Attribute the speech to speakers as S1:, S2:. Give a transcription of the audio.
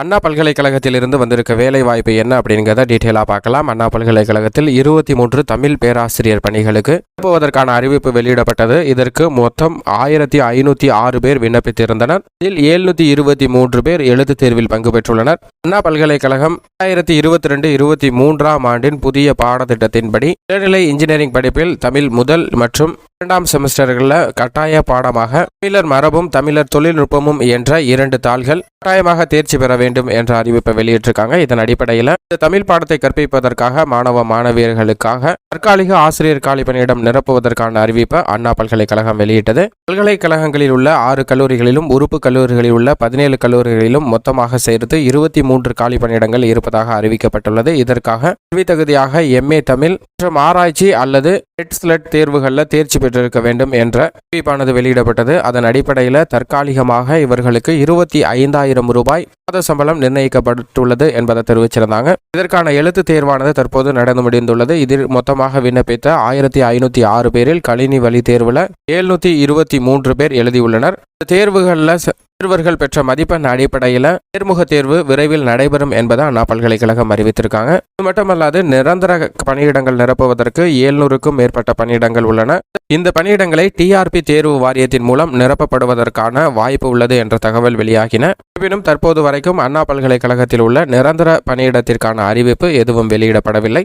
S1: அண்ணா பல்கலைக்கழகத்திலிருந்து வந்திருக்க வேலை வாய்ப்பு என்ன அப்படிங்கிறத டீட்டெயிலாக பார்க்கலாம். அண்ணா பல்கலைக்கழகத்தில் 23 தமிழ் பேராசிரியர் பணிகளுக்கு போவதற்கான அறிவிப்பு வெளியிடப்பட்டது. இதற்கு மொத்தம் 1506 பேர் விண்ணப்பித்திருந்தனர். இதில் 723 பேர் எழுத்து தேர்வில் பங்கு பெற்றுள்ளனர். அண்ணா பல்கலைக்கழகம் 2022-23 ஆண்டின் புதிய பாடத்திட்டத்தின்படி இளநிலை இன்ஜினியரிங் படிப்பில் தமிழ் முதல் மற்றும் 2ஆம் செமஸ்டர்களில் கட்டாய பாடமாக தமிழர் மரபும் தமிழர் தொழில்நுட்பமும் என்ற 2 தாள்கள் கட்டாயமாக தேர்ச்சி பெற வேண்டும் என்ற அறிவிப்பை வெளியிட்டிருக்காங்க. இதன் அடிப்படையில் இந்த தமிழ் பாடத்தை கற்பிப்பதற்காக மாணவியர்களுக்காக தற்காலிக ஆசிரியர் காலி பணியிடம் நிரப்புவதற்கான அறிவிப்பை அண்ணா பல்கலைக்கழகம் வெளியிட்டது. பல்கலைக்கழகங்களில் உள்ள 6 கல்லூரிகளிலும் உறுப்பு கல்லூரிகளில் உள்ள 17 கல்லூரிகளிலும் மொத்தமாக சேர்த்து 23 காலி பணியிடங்கள் இருப்பதாக அறிவிக்கப்பட்டுள்ளது. இதற்காக கல்வி தகுதியாக MA தமிழ் மற்றும் ஆராய்ச்சி அல்லது நெட் தேர்வுகளில் தேர்ச்சி பெற்றிருக்க வேண்டும் என்ற அறிவிப்பானது வெளியிடப்பட்டது. அதன் அடிப்படையில் தற்காலிகமாக இவர்களுக்கு 25,000 ரூபாய் மாத சம்பளம் நிர்ணயிக்கப்பட்டுள்ளது என்பதை தெரிவிச்சிருந்தாங்க. இதற்கான எழுத்து தேர்வானது தற்போது நடந்து முடிந்துள்ளது. இதில் மொத்தமாக விண்ணப்பித்த 1506 பேரில் கணினி வழி தேர்வில் 723 பேர் எழுதியுள்ளனர். தேர்வர்கள் பெற்ற மதிப்பெண் அடிப்படையில் நேர்முக தேர்வு விரைவில் நடைபெறும் என்பதை அண்ணா பல்கலைக்கழகம் அறிவித்திருக்காங்க. இது மட்டுமல்லாது நிரந்தர பணியிடங்கள் நிரப்புவதற்கு 700க்கும் மேற்பட்ட பணியிடங்கள் உள்ளன. இந்த பணியிடங்களை TRP தேர்வு வாரியத்தின் மூலம் நிரப்பப்படுவதற்கான வாய்ப்பு உள்ளது என்ற தகவல் வெளியாகின. இருப்பினும் தற்போது வரைக்கும் அண்ணா பல்கலைக்கழகத்தில் உள்ள நிரந்தர பணியிடத்திற்கான அறிவிப்பு எதுவும் வெளியிடப்படவில்லை.